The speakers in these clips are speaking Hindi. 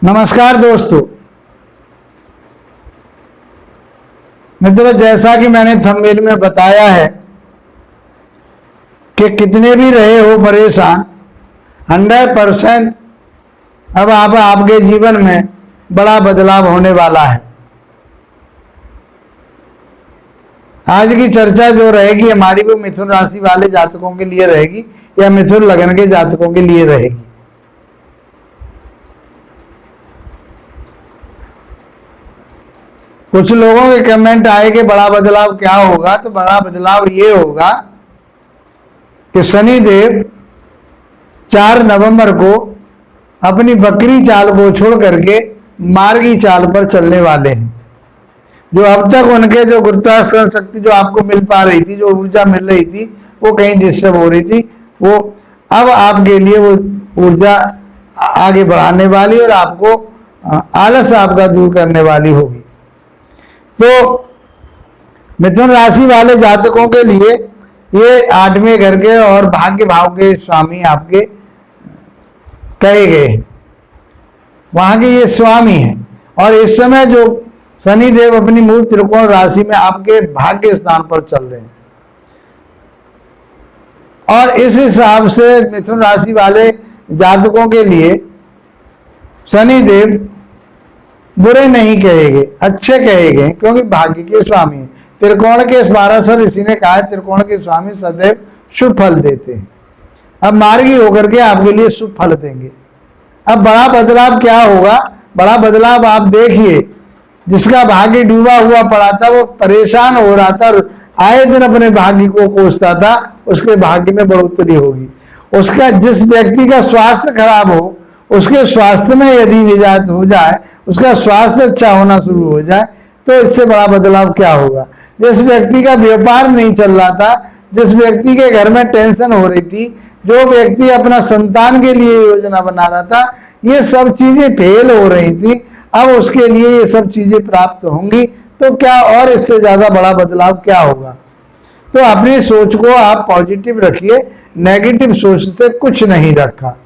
नमस्कार दोस्तों मित्रों, जैसा कि मैंने थंबनेल में बताया है कि कितने भी रहे हो परेशान, 100% अब आपके जीवन में बड़ा बदलाव होने वाला है। आज की चर्चा जो रहेगी हमारी वो मिथुन राशि वाले जातकों के लिए रहेगी या मिथुन लग्न के जातकों के लिए रहेगी। कुछ लोगों के कमेंट आए कि बड़ा बदलाव क्या होगा, तो बड़ा बदलाव ये होगा कि शनिदेव 4 नवंबर को अपनी बकरी चाल को छोड़ करके मार्गी चाल पर चलने वाले हैं। जो अब तक उनके जो गुरुत्वाकर्षण शक्ति जो आपको मिल पा रही थी, जो ऊर्जा मिल रही थी, वो कहीं डिस्टर्ब हो रही थी, वो अब आपके लिए वो ऊर्जा आगे बढ़ाने वाली और आपको आलस आपका दूर करने वाली होगी। तो मिथुन राशि वाले जातकों के लिए ये 8वें घर के और भाग्य भाव के स्वामी आपके कहे गए हैं, वहां के ये स्वामी हैं। और इस समय जो शनिदेव अपनी मूल त्रिकोण राशि में आपके भाग्य स्थान पर चल रहे हैं, और इस हिसाब से मिथुन राशि वाले जातकों के लिए शनिदेव बुरे नहीं कहेंगे, अच्छे कहेंगे, क्योंकि भाग्य के स्वामी हैं। त्रिकोण के 12 ऋषि ने कहा है त्रिकोण के स्वामी सदैव शुभ फल देते हैं। अब मार्गी होकर के आपके लिए शुभ फल देंगे। अब बड़ा बदलाव क्या होगा? बड़ा बदलाव आप देखिए, जिसका भाग्य डूबा हुआ पड़ा था, वो परेशान हो रहा था और आए दिन अपने भाग्य को कोसता था, उसके भाग्य में बढ़ोतरी होगी। उसका जिस व्यक्ति का स्वास्थ्य खराब हो, उसके स्वास्थ्य में यदि निजात हो जाए, उसका स्वास्थ्य अच्छा होना शुरू हो जाए, तो इससे बड़ा बदलाव क्या होगा? जिस व्यक्ति का व्यापार नहीं चल रहा था, जिस व्यक्ति के घर में टेंशन हो रही थी, जो व्यक्ति अपना संतान के लिए योजना बना रहा था, ये सब चीजें फेल हो रही थी, अब उसके लिए ये सब चीजें प्राप्त होंगी। तो क्या और इससे ज्यादा बड़ा बदलाव क्या होगा? तो अपनी सोच को आप पॉजिटिव रखिए, नेगेटिव सोच से कुछ नहीं रखा।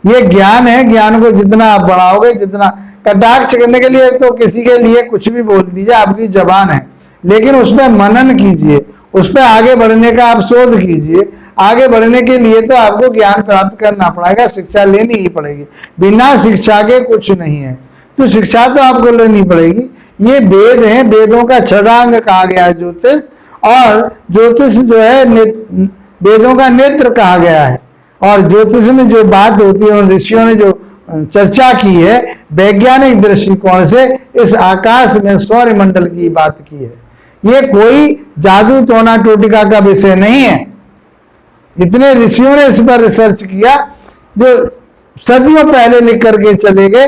ये ज्ञान है, ज्ञान को जितना आप बढ़ाओगे, जितना कटाक्ष करने के लिए तो किसी के लिए कुछ भी बोल दीजिए, आपकी जबान है, लेकिन उसमें मनन कीजिए, उस पर आगे बढ़ने का आप शोध कीजिए। आगे बढ़ने के लिए तो आपको ज्ञान प्राप्त करना पड़ेगा, शिक्षा लेनी ही पड़ेगी। बिना शिक्षा के कुछ नहीं है, तो शिक्षा तो आपको लेनी पड़ेगी। ये वेद हैं, वेदों का छठांग कहा गया है ज्योतिष, और ज्योतिष जो है वेदों का नेत्र कहा गया है। और ज्योतिष में जो बात होती है, उन ऋषियों ने जो चर्चा की है वैज्ञानिक दृष्टिकोण से, इस आकाश में सौर मंडल की बात की है। ये कोई जादू टोना टोटिका का विषय नहीं है। इतने ऋषियों ने इस पर रिसर्च किया, जो सदियों पहले लिख करके चले गए।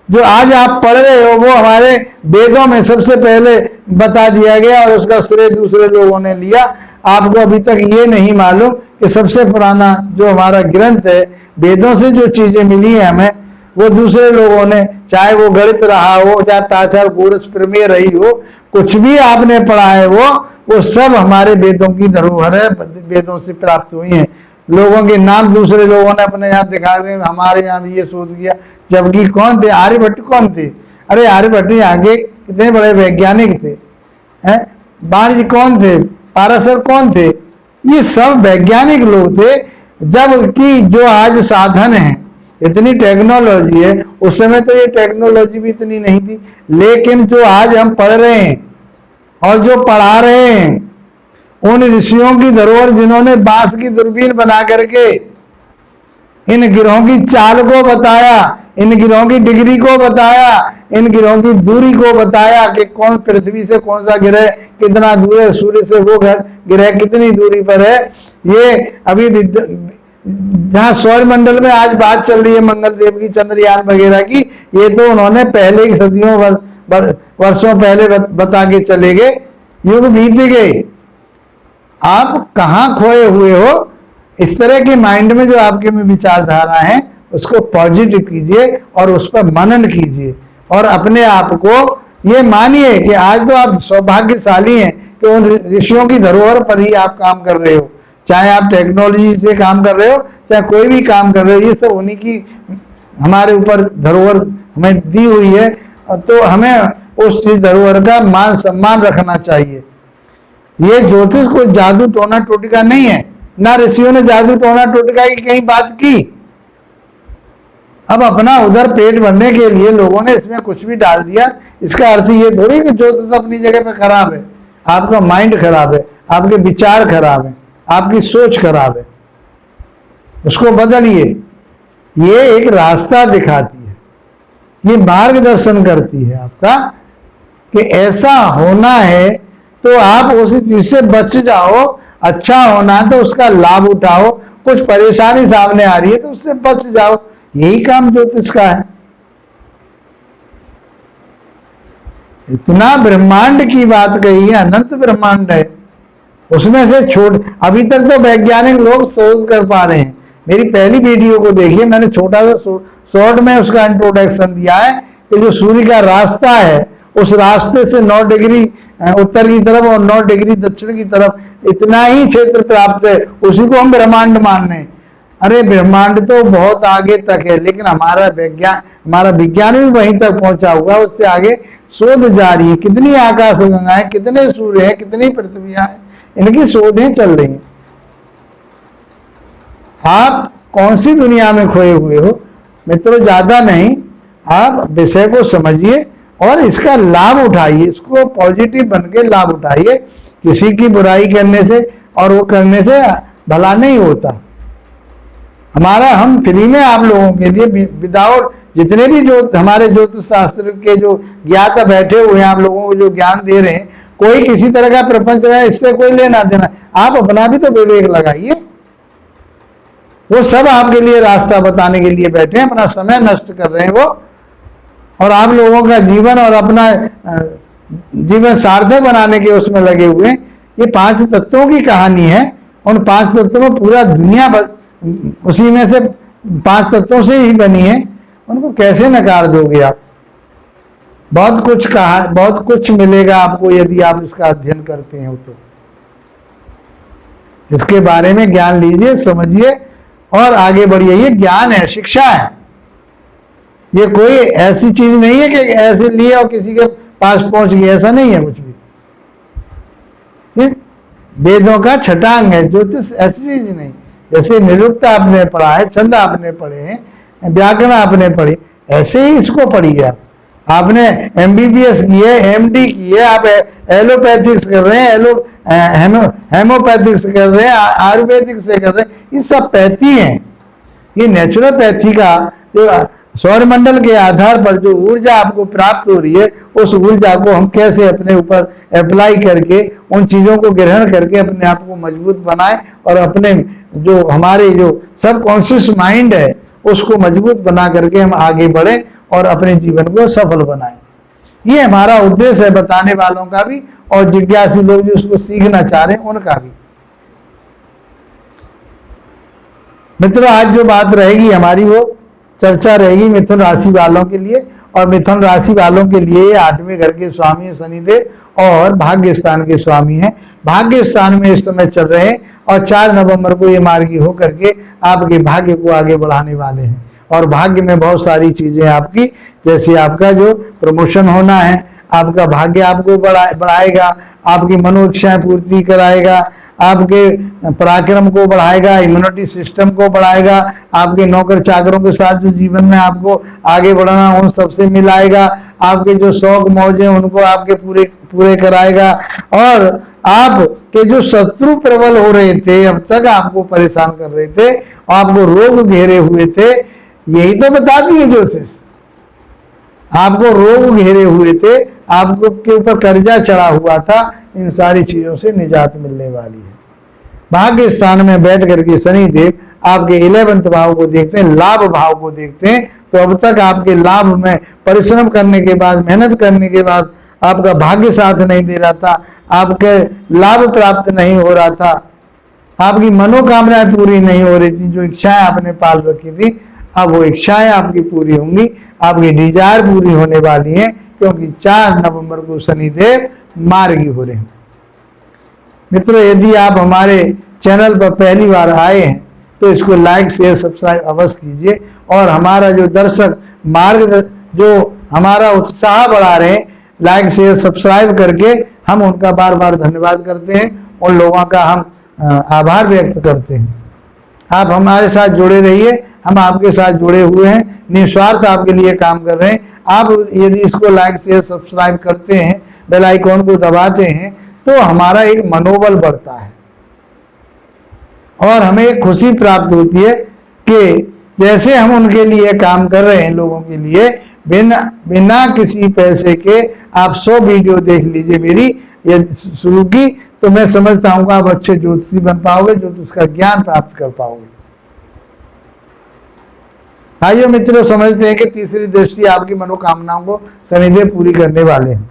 जो आज आप पढ़ रहे हो वो हमारे वेदों में सबसे पहले बता दिया गया, और उसका श्रेय दूसरे लोगों ने लिया। आपको अभी तक ये नहीं मालूम कि सबसे पुराना जो हमारा ग्रंथ है, वेदों से जो चीजें मिली है हमें, वो दूसरे लोगों ने, चाहे वो गणित रहा हो, चाहे पाचार गोरस प्रमेय रही हो, कुछ भी आपने पढ़ा है वो सब हमारे वेदों की धरोहर है, वेदों से प्राप्त हुई है। लोगों के नाम दूसरे लोगों ने अपने यहाँ दिखा दिए, हमारे यहाँ भी ये सोच किया, जबकि कौन थे? आर्यभट्ट कौन थे? अरे आर्यभट्ट यहाँ के कितने बड़े वैज्ञानिक थे। बाण कौन थे? पाराशर कौन थे? ये सब वैज्ञानिक लोग थे। जबकि जो आज साधन है, इतनी टेक्नोलॉजी है, उस समय तो ये टेक्नोलॉजी भी इतनी नहीं थी। लेकिन जो आज हम पढ़ रहे हैं और जो पढ़ा रहे हैं, उन ऋषियों की धरोहर, जिन्होंने बांस की दूरबीन बना करके इन ग्रहों की चाल को बताया, इन ग्रहों की डिग्री को बताया, इन ग्रहों की दूरी को बताया कि कौन पृथ्वी से कौन सा ग्रह कितना दूर है, सूर्य से वो ग्रह कितनी दूरी पर है। ये अभी जहाँ सौर मंडल में आज बात चल रही है मंगल देव की, चंद्रयान वगैरह की, ये तो उन्होंने पहले ही सदियों वर्षों पहले बता के चले गए। युग बीत गए, आप कहाँ खोए हुए हो? इस तरह के माइंड में जो आपके में विचारधारा है, उसको पॉजिटिव कीजिए और उस पर मनन कीजिए, और अपने आप को ये मानिए कि आज तो आप सौभाग्यशाली हैं कि उन ऋषियों की धरोहर पर ही आप काम कर रहे हो। चाहे आप टेक्नोलॉजी से काम कर रहे हो, चाहे कोई भी काम कर रहे हो, ये सब उन्हीं की हमारे ऊपर धरोहर हमें दी हुई है, तो हमें उस चीज धरोहर का मान सम्मान रखना चाहिए। ये ज्योतिष कोई जादू टोना टोटका नहीं है, ना ऋषियों ने जादू टोना टोटका की कहीं बात की। अब अपना उधर पेट भरने के लिए लोगों ने इसमें कुछ भी डाल दिया, इसका अर्थ ये थोड़ी कि ज्योतिष अपनी जगह पे खराब है। आपका माइंड खराब है, आपके विचार खराब है, आपकी सोच खराब है, उसको बदलिए। ये एक रास्ता दिखाती है, ये मार्गदर्शन करती है आपका कि ऐसा होना है तो आप उसी चीज से बच जाओ। अच्छा होना है तो उसका लाभ उठाओ, कुछ परेशानी सामने आ रही है तो उससे बच जाओ। यही काम ज्योतिष का है। इतना ब्रह्मांड की बात कही है, अनंत ब्रह्मांड है, उसमें से अभी तक तो वैज्ञानिक लोग सोच कर पा रहे हैं। मेरी पहली वीडियो को देखिए, मैंने छोटा सा शॉर्ट में उसका इंट्रोडक्शन दिया है कि जो सूर्य का रास्ता है, उस रास्ते से 9 डिग्री उत्तर की तरफ और 9 डिग्री दक्षिण की तरफ इतना ही क्षेत्र प्राप्त है, उसी को हम ब्रह्मांड मान रहे हैं। अरे ब्रह्मांड तो बहुत आगे तक है, लेकिन हमारा विज्ञान भी वहीं तक पहुंचा हुआ, उससे आगे शोध जारी है। कितनी आकाश गंगाएं, कितने सूर्य हैं, कितनी पृथ्वियां हैं, इनकी शोधें चल रही हैं। आप कौन सी दुनिया में खोए हुए हो मित्रों? ज्यादा नहीं, आप विषय को समझिए और इसका लाभ उठाइए, इसको पॉजिटिव बन के लाभ उठाइए। किसी की बुराई करने से और वो करने से भला नहीं होता। हम फ्री में आप लोगों के लिए विदाउट जितने भी जो हमारे ज्योतिष शास्त्र के जो ज्ञाता बैठे हुए हैं, आप लोगों को जो ज्ञान दे रहे हैं, कोई किसी तरह का प्रपंच रहा है, इससे कोई लेना देना। आप अपना भी तो विवेक लगाइए। वो सब आपके लिए रास्ता बताने के लिए बैठे हैं, अपना समय नष्ट कर रहे हैं वो, और आप लोगों का जीवन और अपना जीवन सार्थक बनाने के उसमें लगे हुए हैं। ये 5 तत्वों की कहानी है, उन 5 तत्वों में पूरा दुनिया उसी में से 5 तत्वों से ही बनी है, उनको कैसे नकार दोगे आप? बहुत कुछ मिलेगा आपको यदि आप इसका अध्ययन करते हैं तो। इसके बारे में ज्ञान लीजिए, समझिए और आगे बढ़िए। ये ज्ञान है, शिक्षा है, ये कोई ऐसी चीज नहीं है कि ऐसे लिए और किसी के पास पहुंच गए, ऐसा नहीं है कुछ भी। ये वेदों का छठा अंग है, ज्योतिष ऐसी चीज नहीं। जैसे निरुक्त आपने पढ़ा है, छंद आपने पढ़े हैं, व्याकरण आपने पढ़ी, ऐसे ही इसको पढ़िए। आपने MBBS की है, MD की है, आप एलोपैथिक्स कर रहे हैं, हेमोपैथिक्स कर रहे हैं, आयुर्वेदिक से कर रहे हैं, ये सब पैथी हैं। ये नेचुरोपैथी का जो सौरमंडल के आधार पर जो ऊर्जा आपको प्राप्त हो रही है, उस ऊर्जा को हम कैसे अपने ऊपर अप्लाई करके, उन चीजों को ग्रहण करके अपने आप को मजबूत बनाए और अपने जो हमारे जो सबकॉन्शियस माइंड है उसको मजबूत बना करके हम आगे बढ़े और अपने जीवन को सफल बनाए। ये हमारा उद्देश्य है, बताने वालों का भी और जिज्ञासु लोग जो उसको सीखना चाह रहे हैं उनका भी। मित्रों, आज जो बात रहेगी हमारी, वो चर्चा रहेगी मिथुन राशि वालों के लिए। और मिथुन राशि वालों के लिए 8वें घर के स्वामी है शनिदेव और भाग्य स्थान के स्वामी हैं। भाग्य स्थान में इस समय चल रहे हैं और 4 नवंबर को ये मार्गी होकर के आपके भाग्य को आगे बढ़ाने वाले हैं। और भाग्य में बहुत सारी चीजें आपकी, जैसे आपका जो प्रमोशन होना है, आपका भाग्य आपको बढ़ाएगा, आपकी मनोइच्छाएं पूर्ति कराएगा, आपके पराक्रम को बढ़ाएगा, इम्यूनिटी सिस्टम को बढ़ाएगा, आपके नौकर चाकरों के साथ जो जीवन में आपको आगे बढ़ना उन सबसे मिलाएगा, आपके जो शौक मौज हैं उनको आपके पूरे कराएगा। और आपके जो शत्रु प्रबल हो रहे थे, अब तक आपको परेशान कर रहे थे, आपको रोग घेरे हुए थे, यही तो बताती है ज्योतिष। आपको रोग घेरे हुए थे, आपको के ऊपर कर्जा चढ़ा हुआ था, इन सारी चीजों से निजात मिलने वाली है। भाग्य स्थान में बैठ करके शनिदेव आपके 11वें भाव को देखते हैं, लाभ भाव को देखते हैं। तो अब तक आपके लाभ में परिश्रम करने के बाद, मेहनत करने के बाद आपका भाग्य साथ नहीं दे रहा था, आपके लाभ प्राप्त नहीं हो रहा था, आपकी मनोकामनाएं पूरी नहीं हो रही थी, जो इच्छाएं आपने पाल रखी थी, अब वो इच्छाएं आपकी पूरी होंगी, आपकी डिजायर पूरी होने वाली है, क्योंकि 4 नवंबर को शनिदेव मार्गी हो रहे हैं। मित्रों, यदि आप हमारे चैनल पर पहली बार आए हैं तो इसको लाइक शेयर सब्सक्राइब अवश्य कीजिए। और हमारा जो दर्शक जो हमारा उत्साह बढ़ा रहे हैं, लाइक शेयर सब्सक्राइब करके, हम उनका बार बार धन्यवाद करते हैं। उन लोगों का हम आभार व्यक्त करते हैं। आप हमारे साथ जुड़े रहिए, हम आपके साथ जुड़े हुए हैं, निस्वार्थ आपके लिए काम कर रहे हैं। आप यदि इसको लाइक शेयर सब्सक्राइब करते हैं, बेल आइकॉन को दबाते हैं, तो हमारा एक मनोबल बढ़ता है और हमें एक खुशी प्राप्त होती है कि जैसे हम उनके लिए काम कर रहे हैं, लोगों के लिए, बिना किसी पैसे के आप 100 वीडियो देख लीजिए मेरी ये शुरू की, तो मैं समझता हूँ कि आप अच्छे ज्योतिषी बन पाओगे, ज्योतिष का ज्ञान प्राप्त कर पाओगे। भाइयों मित्रों, समझते हैं कि तीसरी दृष्टि आपकी मनोकामनाओं को शनिदेव पूरी करने वाले हैं,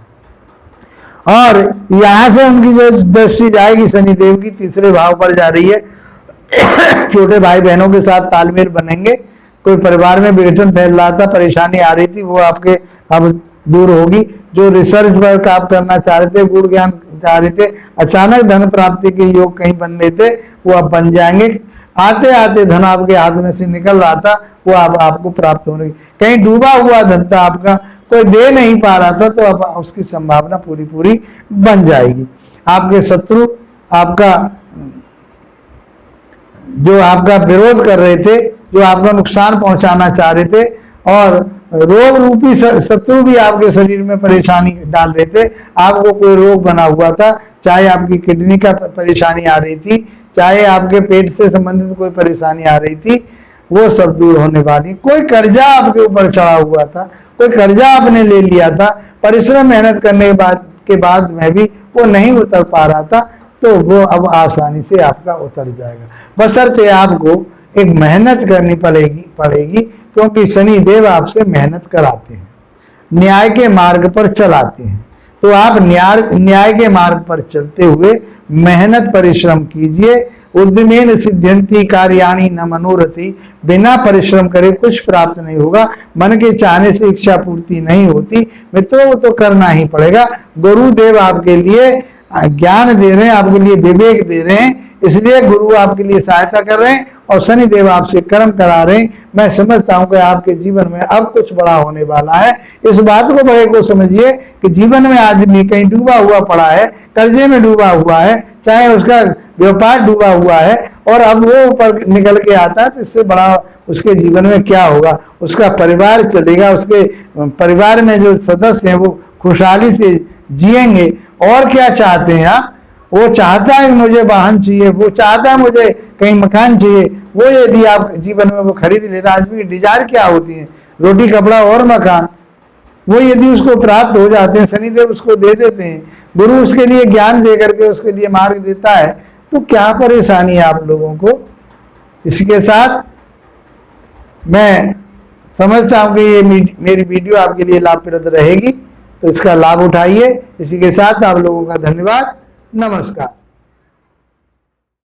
और यहां से उनकी जो दृष्टि जाएगी शनिदेव की तीसरे भाव पर जा रही है। छोटे भाई बहनों के साथ तालमेल बनेंगे, कोई परिवार में विघटन फैल रहा था, परेशानी आ रही थी, वो आपके अब दूर होगी। जो रिसर्च वर्क आप करना चाह रहे थे, गुण ज्ञान चाह रहे थे, अचानक धन प्राप्ति के योग कहीं बन रहे थे, वो अब बन जाएंगे। आते आते धन आपके हाथ में से निकल रहा था, वो अब आपको प्राप्त होने, कहीं डूबा हुआ धन था आपका, कोई दे नहीं पा रहा था, तो अब उसकी संभावना पूरी पूरी बन जाएगी। आपके शत्रु आपका जो आपका विरोध कर रहे थे, जो आपका नुकसान पहुंचाना चाह रहे थे, और रोग रूपी शत्रु भी आपके शरीर में परेशानी डाल रहे थे। आपको कोई रोग बना हुआ था, चाहे आपकी किडनी का परेशानी आ रही थी, चाहे आपके पेट से संबंधित कोई परेशानी आ रही थी, वो सब दूर होने वाली। कोई कर्जा आपके ऊपर चढ़ा हुआ था, कोई कर्जा आपने ले लिया था, परिश्रम मेहनत करने के बाद में भी वो नहीं उतर पा रहा था, तो वो अब आसानी से आपका उतर जाएगा। बशर्ते आपको एक मेहनत करनी पड़ेगी, क्योंकि शनि देव आपसे मेहनत कराते हैं, न्याय के मार्ग पर चलाते हैं। तो आप न्याय के मार्ग पर चलते हुए मेहनत परिश्रम कीजिए। उद्यमेन सिद्ध्यन्ति कार्याणि न मनोरथी, बिना परिश्रम करे कुछ प्राप्त नहीं होगा। मन के चाहने से इच्छा पूर्ति नहीं होती मित्रों, वो तो करना ही पड़ेगा। गुरुदेव आपके लिए ज्ञान दे रहे हैं, आपके लिए विवेक दे रहे हैं, इसलिए गुरु आपके लिए सहायता कर रहे हैं, और शनिदेव आपसे कर्म करा रहे हैं। मैं समझता हूं कि आपके जीवन में अब कुछ बड़ा होने वाला है। इस बात को बड़े को समझिए कि जीवन में आदमी कहीं डूबा हुआ पड़ा है, कर्जे में डूबा हुआ है, चाहे उसका व्यापार डूबा हुआ है, और अब वो ऊपर निकल के आता है, तो इससे बड़ा उसके जीवन में क्या होगा? उसका परिवार चलेगा, उसके परिवार में जो सदस्य हैं वो खुशहाली से जिएंगे। और क्या चाहते हैं आप? वो चाहता है मुझे वाहन चाहिए, वो चाहता है मुझे कहीं मकान चाहिए, वो यदि आप जीवन में वो खरीद लेता, आदमी की डिजायर क्या होती है? रोटी कपड़ा और मकान। वो यदि उसको प्राप्त हो जाते हैं, शनिदेव उसको दे देते हैं, गुरु उसके लिए ज्ञान दे करके उसके लिए मार्ग देता है, तो क्या परेशानी है आप लोगों को? इसके साथ मैं समझता हूं कि ये मेरी वीडियो आपके लिए लाभप्रद रहेगी, तो इसका लाभ उठाइए। इसी के साथ आप लोगों का धन्यवाद, नमस्कार।